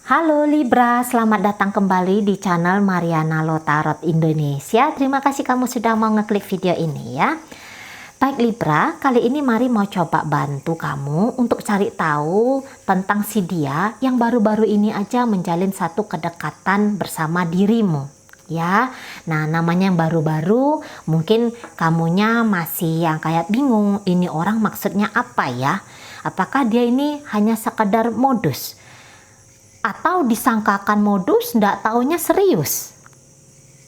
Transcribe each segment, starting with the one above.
Halo Libra, selamat datang kembali di channel Mariana Lo Tarot Indonesia. Terima kasih kamu sudah mau ngeklik video ini ya. Baik Libra, kali ini mari mau coba bantu kamu untuk cari tahu tentang si dia yang baru-baru ini aja menjalin satu kedekatan bersama dirimu. Ya, nah namanya yang baru-baru, mungkin kamunya masih yang kayak bingung, ini orang maksudnya apa ya? Apakah dia ini hanya sekedar modus? Atau disangkakan modus, ndak taunya serius.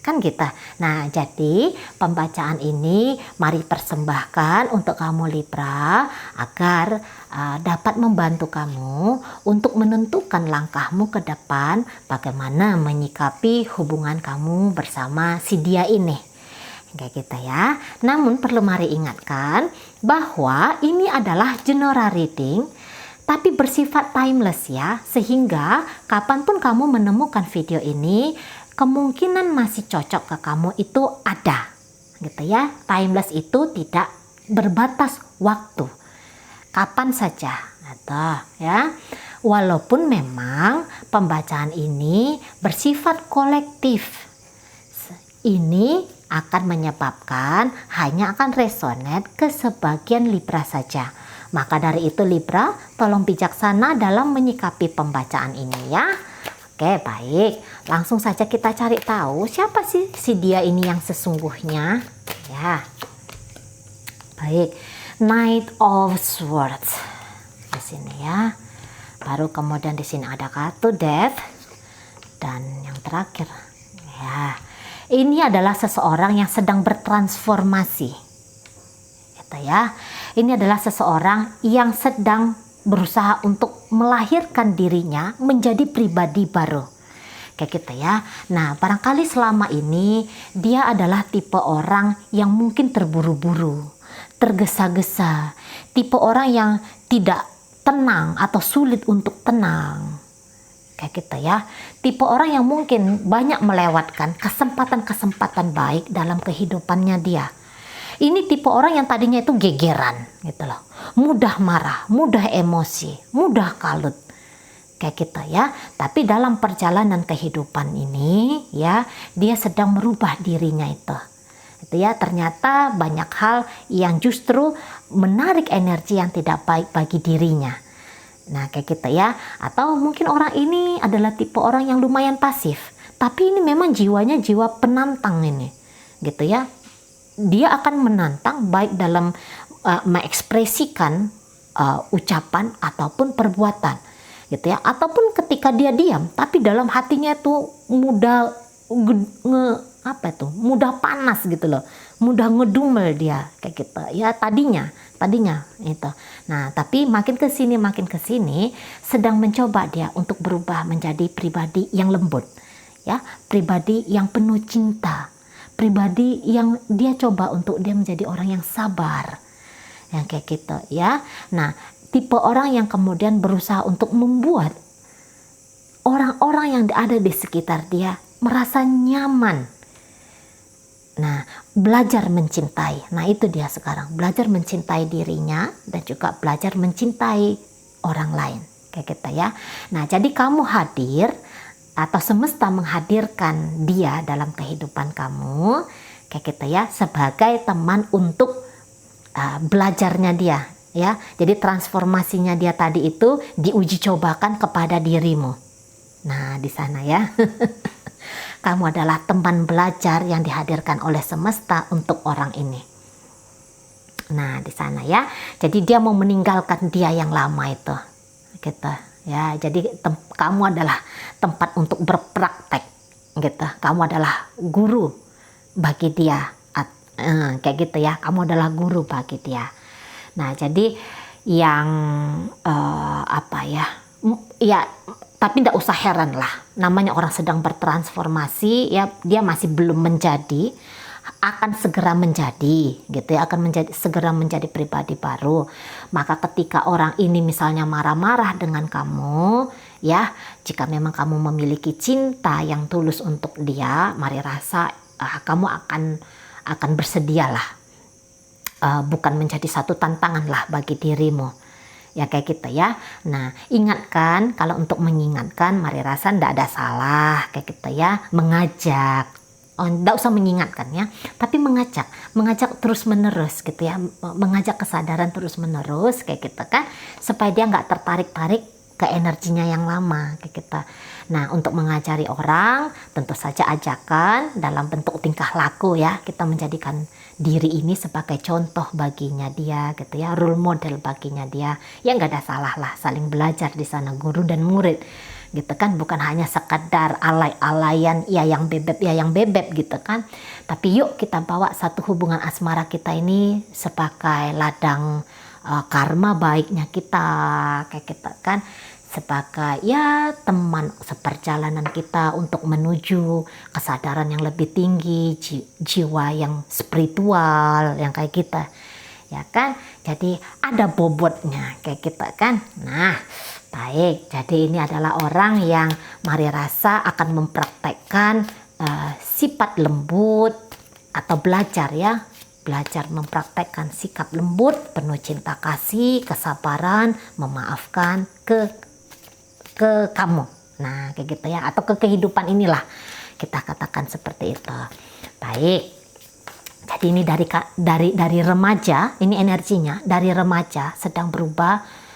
Kan gitu. Nah, jadi pembacaan ini mari persembahkan untuk kamu Libra agar dapat membantu kamu untuk menentukan langkahmu ke depan bagaimana menyikapi hubungan kamu bersama si dia ini. Kayak gitu ya. Namun perlu mari ingatkan bahwa ini adalah general reading, tapi bersifat timeless ya, sehingga kapanpun kamu menemukan video ini, kemungkinan masih cocok ke kamu itu ada, gitu ya. Timeless itu tidak berbatas waktu, kapan saja, atau ya. Walaupun memang pembacaan ini bersifat kolektif, ini akan menyebabkan hanya akan resonate ke sebagian Libra saja. Maka dari itu Libra, tolong bijaksana dalam menyikapi pembacaan ini ya. Oke, baik. Langsung saja kita cari tahu siapa sih si dia ini yang sesungguhnya. Ya. Baik. Knight of Swords. Di sini ya. Baru kemudian di sini ada kartu Death dan yang terakhir. Ya. Ini adalah seseorang yang sedang bertransformasi. Gitu ya. Ini adalah seseorang yang sedang berusaha untuk melahirkan dirinya menjadi pribadi baru. Kayak gitu ya. Nah, barangkali selama ini dia adalah tipe orang yang mungkin terburu-buru, tergesa-gesa, tipe orang yang tidak tenang atau sulit untuk tenang. Kayak gitu ya. Tipe orang yang mungkin banyak melewatkan kesempatan-kesempatan baik dalam kehidupannya dia. Ini tipe orang yang tadinya itu gegeran gitu loh. Mudah marah, mudah emosi, mudah kalut. Kayak gitu ya. Tapi dalam perjalanan kehidupan ini ya, dia sedang merubah dirinya itu. Itu ya, ternyata banyak hal yang justru menarik energi yang tidak baik bagi dirinya. Nah, kayak gitu ya. Atau mungkin orang ini adalah tipe orang yang lumayan pasif. Tapi ini memang jiwanya jiwa penantang ini. Gitu ya. Dia akan menantang baik dalam mengekspresikan ucapan ataupun perbuatan gitu ya, ataupun ketika dia diam tapi dalam hatinya itu mudah mudah panas gitu loh, mudah ngedumel dia kayak gitu ya tadinya itu. Nah, tapi makin ke sini sedang mencoba dia untuk berubah menjadi pribadi yang lembut ya, pribadi yang penuh cinta, pribadi yang dia coba untuk dia menjadi orang yang sabar, yang kayak gitu ya. Nah, tipe orang yang kemudian berusaha untuk membuat orang-orang yang ada di sekitar dia merasa nyaman. Nah, belajar mencintai. Nah, itu dia sekarang, belajar mencintai dirinya dan juga belajar mencintai orang lain, kayak gitu ya. Nah, jadi kamu hadir atau semesta menghadirkan dia dalam kehidupan kamu kayak gitu ya, sebagai teman untuk belajarnya dia ya. Jadi transformasinya dia tadi itu diuji cobakan kepada dirimu. Nah, di sana ya. Kamu adalah teman belajar yang dihadirkan oleh semesta untuk orang ini. Nah, di sana ya. Jadi dia mau meninggalkan dia yang lama itu gitu ya. Jadi kamu adalah tempat untuk berpraktek gitu. Kamu adalah guru bagi dia, kayak gitu ya. Kamu adalah guru bagi dia. Nah, jadi yang ya tapi tidak usah heran lah, namanya orang sedang bertransformasi ya, dia masih belum menjadi, akan segera menjadi gitu ya, segera menjadi pribadi baru. Maka ketika orang ini misalnya marah-marah dengan kamu ya, jika memang kamu memiliki cinta yang tulus untuk dia, mari rasa kamu akan bersedialah, bukan menjadi satu tantangan lah bagi dirimu Ya kayak gitu ya. Nah, ingatkan, kalau untuk mengingatkan mari rasa ndak ada salah kayak gitu ya, mengajak. Oh, ndak usah mengingatkan ya, tapi mengajak terus menerus gitu ya, mengajak kesadaran terus menerus kayak gitu kan, supaya dia nggak tertarik-tarik ke energinya yang lama kayak gitu. Nah, untuk mengajari orang tentu saja ajakan dalam bentuk tingkah laku ya, kita menjadikan diri ini sebagai contoh baginya dia gitu ya, role model baginya dia. Ya nggak ada salah lah, saling belajar di sana guru dan murid gitu kan, bukan hanya sekadar alay-alayan ya yang bebek gitu kan. Tapi yuk kita bawa satu hubungan asmara kita ini sebagai ladang karma baiknya kita kayak kita kan, sebagai ya teman seperjalanan kita untuk menuju kesadaran yang lebih tinggi, jiwa yang spiritual yang kayak kita ya kan. Jadi ada bobotnya kayak kita kan. Nah baik, jadi ini adalah orang yang mari rasa akan mempraktekkan sifat lembut atau belajar ya, belajar mempraktekkan sikap lembut, penuh cinta kasih, kesabaran, memaafkan ke kamu. Nah kayak gitu ya, atau ke kehidupan inilah kita katakan seperti itu. Baik, jadi ini dari remaja, ini energinya dari remaja sedang berubah,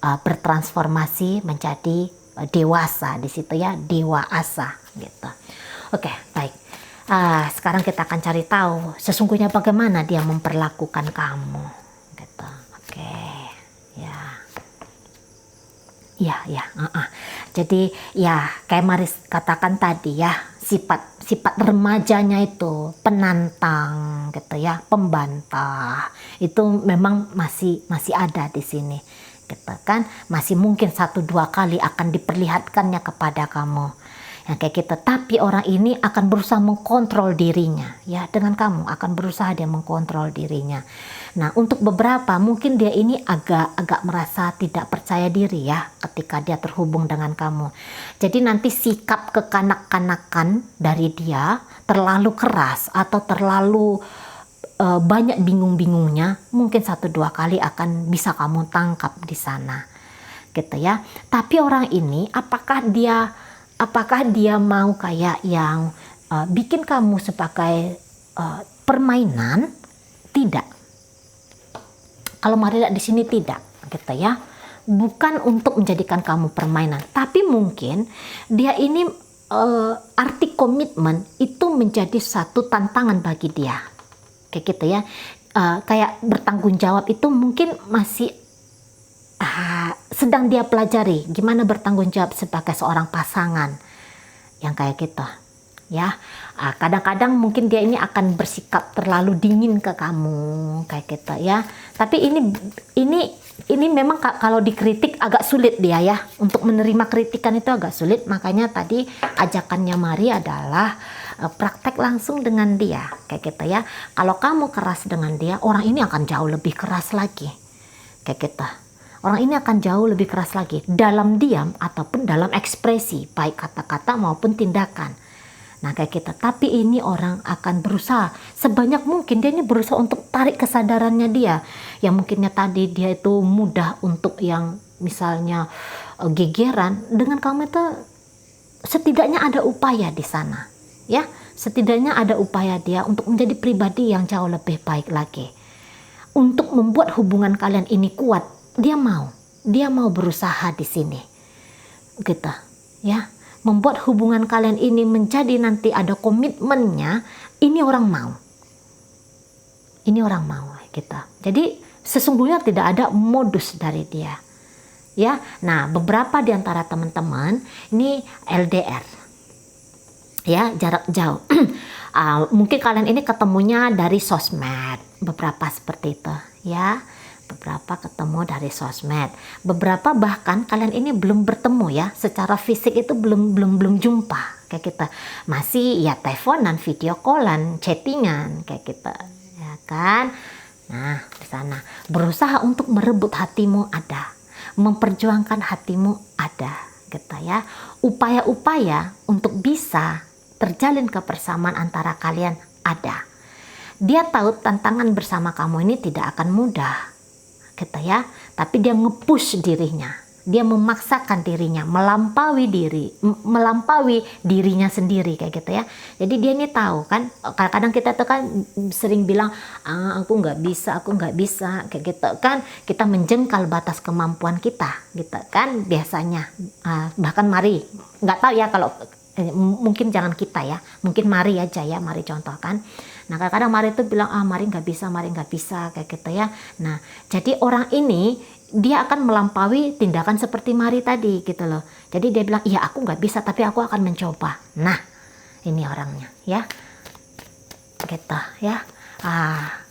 bertransformasi menjadi dewasa di situ ya, dewa asa gitu. Oke, baik. Sekarang kita akan cari tahu sesungguhnya bagaimana dia memperlakukan kamu gitu. Oke, ya. Jadi ya kayak Maris katakan tadi ya, sifat remajanya itu penantang gitu ya, pembantah, itu memang masih ada di sini gitu kan. Masih mungkin 1-2 kali akan diperlihatkannya kepada kamu yang kayak gitu, tapi orang ini akan berusaha mengkontrol dirinya ya, dengan kamu akan berusaha dia mengkontrol dirinya. Nah untuk beberapa mungkin dia ini agak merasa tidak percaya diri ya ketika dia terhubung dengan kamu. Jadi nanti sikap kekanak-kanakan dari dia terlalu keras atau terlalu banyak bingung-bingungnya, mungkin 1-2 kali akan bisa kamu tangkap di sana gitu ya. Tapi orang ini apakah dia mau kayak yang bikin kamu sebagai permainan? Tidak. Kalau mari lihat di sini tidak gitu ya. Bukan untuk menjadikan kamu permainan, tapi mungkin dia ini arti komitmen itu menjadi satu tantangan bagi dia. Kayak gitu ya. Kayak bertanggung jawab itu mungkin masih sedang dia pelajari gimana bertanggung jawab sebagai seorang pasangan yang kayak gitu ya. Kadang-kadang mungkin dia ini akan bersikap terlalu dingin ke kamu kayak gitu ya. Tapi ini memang kalau dikritik agak sulit dia ya, untuk menerima kritikan itu agak sulit. Makanya tadi ajakannya Mari adalah praktek langsung dengan dia kayak gitu ya. Kalau kamu keras dengan dia, orang ini akan jauh lebih keras lagi kayak gitu. Orang ini akan jauh lebih keras lagi dalam diam ataupun dalam ekspresi, baik kata-kata maupun tindakan. Nah kayak gitu. Tapi ini orang akan berusaha sebanyak mungkin, dia ini berusaha untuk tarik kesadarannya dia. Yang mungkinnya tadi dia itu mudah untuk yang misalnya gegeran, dengan kamu itu setidaknya ada upaya di sana. Ya, setidaknya ada upaya dia untuk menjadi pribadi yang jauh lebih baik lagi. Untuk membuat hubungan kalian ini kuat, dia mau berusaha di sini gitu ya, membuat hubungan kalian ini menjadi nanti ada komitmennya. Ini orang mau gitu. Jadi sesungguhnya tidak ada modus dari dia ya. Nah beberapa di antara teman-teman ini LDR ya, jarak jauh. Mungkin kalian ini ketemunya dari sosmed, beberapa seperti itu ya. Beberapa ketemu dari sosmed, beberapa bahkan kalian ini belum bertemu ya, secara fisik itu belum jumpa kayak kita, masih ya teleponan, video callan, chattingan kayak kita ya kan. Nah di sana berusaha untuk merebut hatimu ada, memperjuangkan hatimu ada gitu ya. Upaya-upaya untuk bisa terjalin kebersamaan antara kalian ada. Dia tahu tantangan bersama kamu ini tidak akan mudah gitu ya. Tapi dia nge-push dirinya, dia memaksakan dirinya, melampaui dirinya sendiri kayak gitu ya. Jadi dia ini tahu kan, kadang-kadang kita tuh kan sering bilang, aku nggak bisa kayak gitu kan. Kita menjengkal batas kemampuan kita gitu kan biasanya. Bahkan Mari nggak tahu ya, kalau mungkin jangan kita ya, mungkin Mari aja ya, Mari contohkan. Nah kadang-kadang Mari tuh bilang, Mari nggak bisa kayak gitu ya. Nah jadi orang ini dia akan melampaui tindakan seperti Mari tadi gitu loh. Jadi dia bilang, iya aku nggak bisa tapi aku akan mencoba. Nah ini orangnya ya, gitu ya.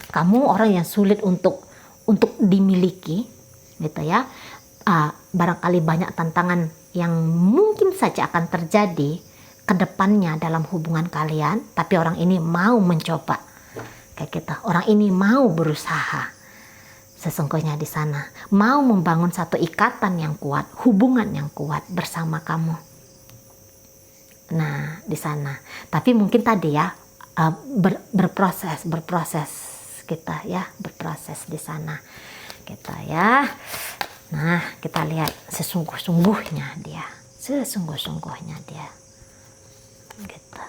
Kamu orang yang sulit untuk dimiliki gitu ya. Barangkali banyak tantangan yang mungkin saja akan terjadi ke depannya dalam hubungan kalian, tapi orang ini mau mencoba kayak gitu. Orang ini mau berusaha sesungguhnya di sana, mau membangun satu ikatan yang kuat, hubungan yang kuat bersama kamu. Nah di sana, tapi mungkin tadi ya berproses kita ya, berproses di sana kita ya. Nah kita lihat sesungguh-sungguhnya dia gitu.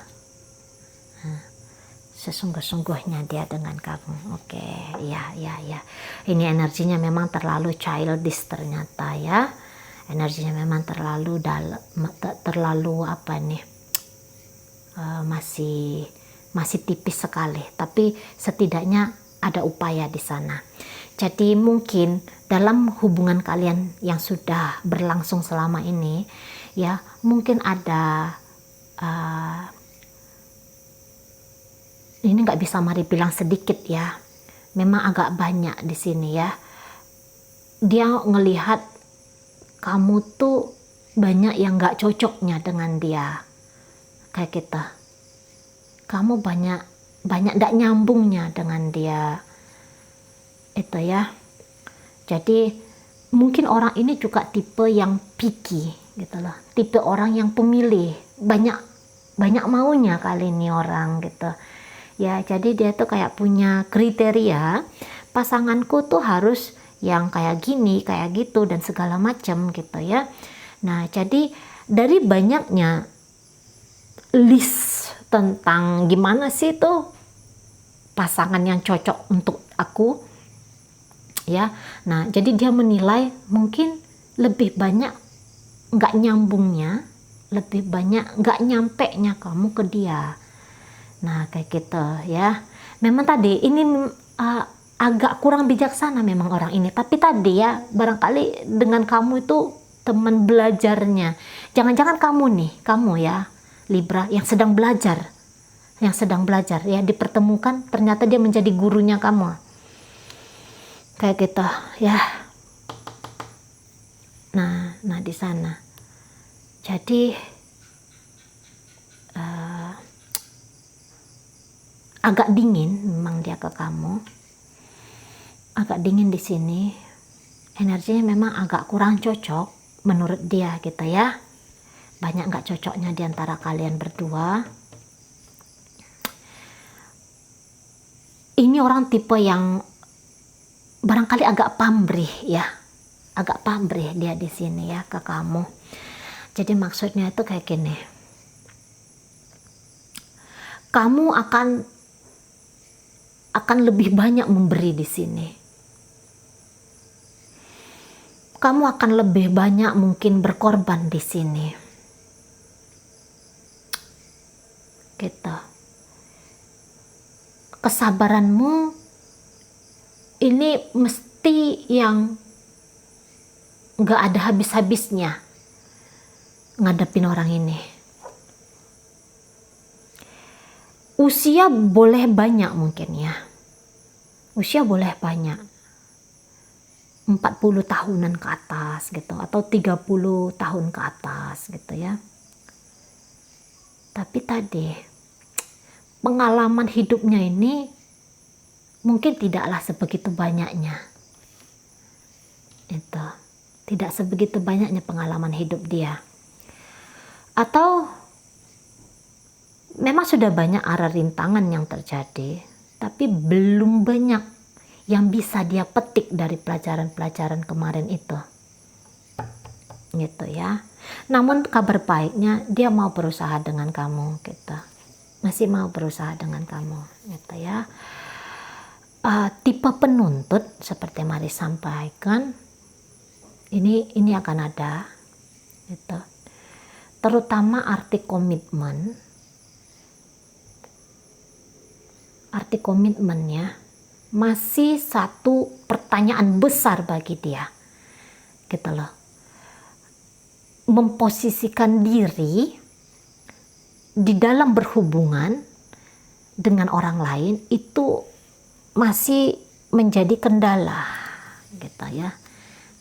Sesungguh-sungguhnya dia dengan kamu. Oke, ya. Ini energinya memang terlalu childish ternyata ya. Energinya memang terlalu apa nih? Masih tipis sekali. Tapi setidaknya ada upaya di sana. Jadi mungkin dalam hubungan kalian yang sudah berlangsung selama ini ya, mungkin ada ini nggak bisa Mari bilang sedikit ya, memang agak banyak di sini ya. Dia ngelihat kamu tuh banyak yang nggak cocoknya dengan dia kayak kita. Kamu banyak nggak nyambungnya dengan dia itu ya. Jadi mungkin orang ini juga tipe yang picky gitu loh, tipe orang yang pemilih, banyak maunya kali ini orang gitu ya. Jadi dia tuh kayak punya kriteria, pasanganku tuh harus yang kayak gini, kayak gitu dan segala macam gitu ya. Nah jadi dari banyaknya list tentang gimana sih tuh pasangan yang cocok untuk aku ya. Nah jadi dia menilai mungkin lebih banyak nggak nyambungnya, lebih banyak nggak nyampe-nya kamu ke dia. Nah kayak gitu ya. Memang tadi ini agak kurang bijaksana memang orang ini, tapi tadi ya barangkali dengan kamu itu teman belajarnya. Jangan-jangan kamu ya Libra yang sedang belajar ya, dipertemukan ternyata dia menjadi gurunya kamu kayak gitu ya. Nah di sana jadi agak dingin memang dia ke kamu, agak dingin di sini. Energinya memang agak kurang cocok menurut dia gitu ya. Banyak nggak cocoknya di antara kalian berdua. Ini orang tipe yang barangkali agak pamrih ya, agak pamrih dia di sini ya ke kamu. Jadi maksudnya itu kayak gini, kamu akan lebih banyak memberi di sini. Kamu akan lebih banyak mungkin berkorban di sini. Gitu. Kesabaranmu ini mesti yang nggak ada habis-habisnya ngadepin orang ini. Usia boleh banyak mungkin ya. Usia boleh banyak. 40 tahunan ke atas gitu, atau 30 tahun ke atas gitu ya. Tapi tadi pengalaman hidupnya ini mungkin tidaklah sebegitu banyaknya. Itu tidak sebegitu banyaknya pengalaman hidup dia. Atau memang sudah banyak arah rintangan yang terjadi, tapi belum banyak yang bisa dia petik dari pelajaran-pelajaran kemarin itu, gitu ya. Namun kabar baiknya dia mau berusaha dengan kamu, gitu. Masih mau berusaha dengan kamu, gitu ya. Tipe penuntut seperti Mari sampaikan, ini akan ada, gitu. Terutama arti komitmennya masih satu pertanyaan besar bagi dia, gitu loh. Memposisikan diri di dalam berhubungan dengan orang lain itu masih menjadi kendala, gitu ya.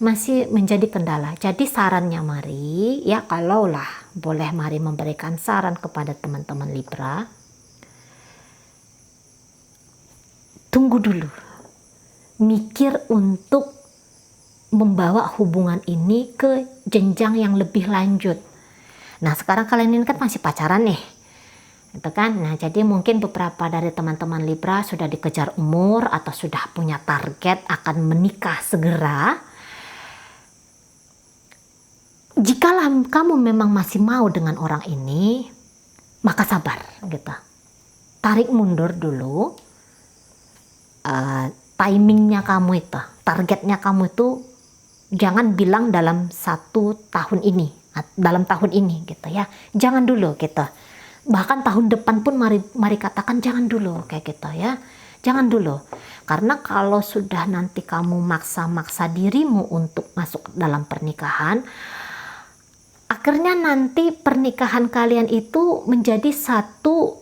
Masih menjadi kendala. Jadi sarannya Mari, ya kalaulah boleh Mari memberikan saran kepada teman-teman Libra, tunggu dulu, mikir untuk membawa hubungan ini ke jenjang yang lebih lanjut. Nah sekarang kalian ini kan masih pacaran nih, itu kan. Nah jadi mungkin beberapa dari teman-teman Libra sudah dikejar umur atau sudah punya target akan menikah segera. Jikalau kamu memang masih mau dengan orang ini, maka sabar, gitu. Tarik mundur dulu. Timingnya kamu itu, targetnya kamu itu jangan bilang dalam 1 tahun ini, dalam tahun ini, gitu ya. Jangan dulu, gitu. Bahkan tahun depan pun mari katakan jangan dulu, kayak gitu ya. Jangan dulu. Karena kalau sudah nanti kamu maksa-maksa dirimu untuk masuk dalam pernikahan, akhirnya nanti pernikahan kalian itu menjadi satu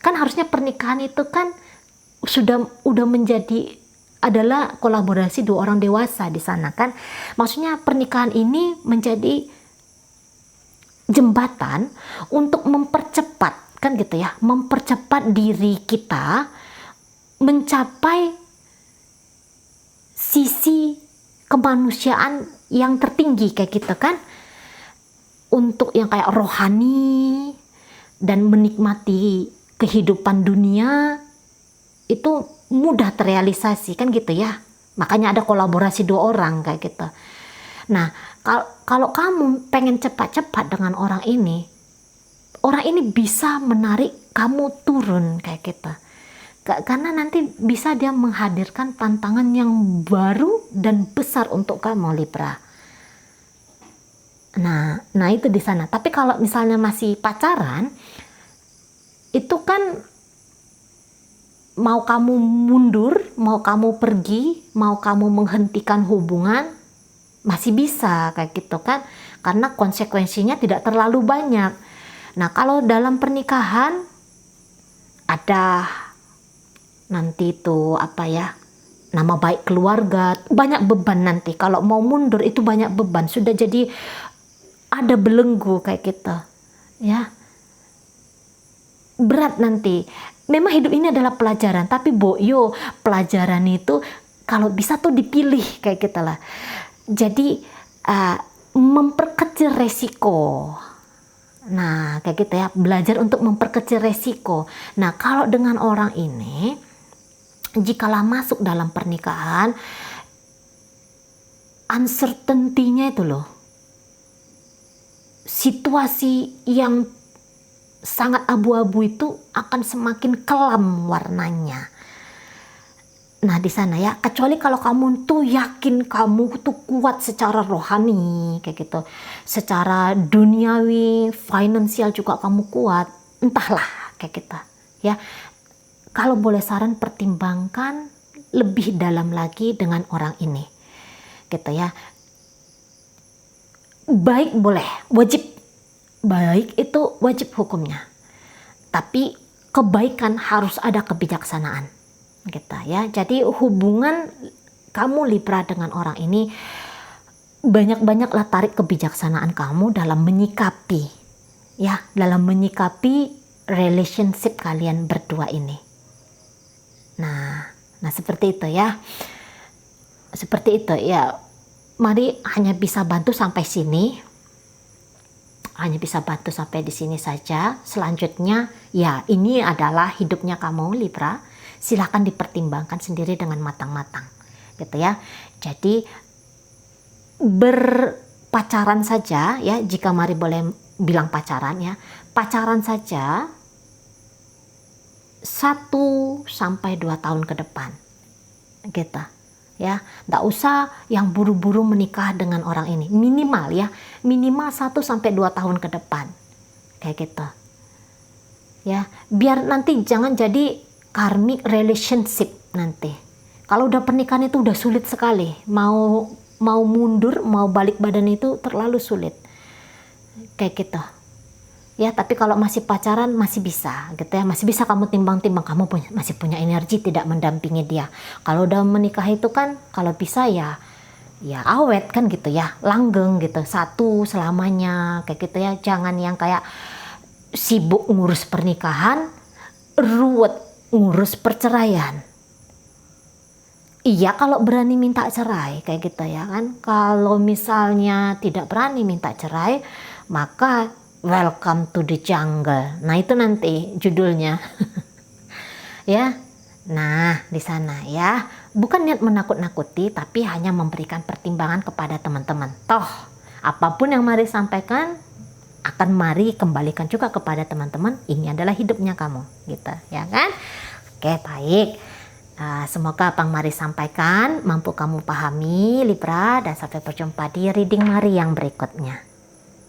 kan harusnya pernikahan itu kan udah menjadi adalah kolaborasi 2 orang dewasa di sana kan. Maksudnya pernikahan ini menjadi jembatan untuk mempercepat, kan gitu ya, mempercepat diri kita mencapai sisi kemanusiaan yang tertinggi kayak gitu kan. Untuk yang kayak rohani dan menikmati kehidupan dunia itu mudah terrealisasi kan gitu ya. Makanya ada kolaborasi 2 orang kayak gitu. Nah, kalau kamu pengen cepat-cepat dengan orang ini bisa menarik kamu turun kayak gitu. Karena nanti bisa dia menghadirkan tantangan yang baru dan besar untuk kamu Libra. Nah itu di sana. Tapi kalau misalnya masih pacaran, itu kan mau kamu mundur, mau kamu pergi, mau kamu menghentikan hubungan, masih bisa kayak gitu kan. Karena konsekuensinya tidak terlalu banyak. Nah kalau dalam pernikahan ada nanti itu nama baik keluarga, banyak beban nanti. Kalau mau mundur itu banyak beban, sudah jadi ada belenggu kayak gitu ya, berat nanti. Memang hidup ini adalah pelajaran, tapi pelajaran itu kalau bisa tuh dipilih kayak gitu lah. Jadi memperkecil resiko. Nah kayak gitu ya, belajar untuk memperkecil resiko. Nah kalau dengan orang ini, jikalau masuk dalam pernikahan, uncertainty-nya itu loh, situasi yang sangat abu-abu itu akan semakin kelam warnanya. Nah di sana ya, kecuali kalau kamu tuh yakin kamu tuh kuat secara rohani kayak gitu, secara duniawi, finansial juga kamu kuat, entahlah kayak gitu ya. Kalau boleh saran, pertimbangkan lebih dalam lagi dengan orang ini gitu ya. Baik boleh, baik itu wajib hukumnya, tapi kebaikan harus ada kebijaksanaan gitu ya. Jadi hubungan kamu Libra dengan orang ini, banyak-banyaklah tarik kebijaksanaan kamu dalam menyikapi relationship kalian berdua ini. Nah seperti itu ya, Mari hanya bisa bantu sampai sini. Hanya bisa bantu sampai di sini saja. Selanjutnya, ya ini adalah hidupnya kamu Libra. Silahkan dipertimbangkan sendiri dengan matang-matang, gitu ya. Jadi berpacaran saja ya, jika Mari boleh bilang pacaran ya, pacaran saja 1 sampai 2 tahun ke depan, gitu ya. Nggak usah yang buru-buru menikah dengan orang ini, minimal ya, minimal 1 sampai 2 tahun ke depan, kayak gitu ya, biar nanti jangan jadi karmic relationship nanti. Kalau udah pernikahan itu udah sulit sekali, mau mundur, mau balik badan itu terlalu sulit, kayak gitu ya. Tapi kalau masih pacaran masih bisa gitu ya, masih bisa kamu timbang-timbang, kamu masih punya energi tidak mendampingi dia. Kalau udah menikah itu kan kalau bisa ya awet kan gitu ya, langgeng gitu, satu selamanya kayak gitu ya. Jangan yang kayak sibuk ngurus pernikahan, ruwet ngurus perceraian. Iya kalau berani minta cerai kayak gitu ya kan. Kalau misalnya tidak berani minta cerai, maka Welcome to the Jungle. Nah itu nanti judulnya ya. Nah di sana ya, bukan niat menakut-nakuti, tapi hanya memberikan pertimbangan kepada teman-teman. Toh apapun yang Mari sampaikan akan Mari kembalikan juga kepada teman-teman. Ini adalah hidupnya kamu, gitu ya kan. Oke baik. Semoga apa yang Mari sampaikan mampu kamu pahami Libra, dan sampai berjumpa di reading Mari yang berikutnya.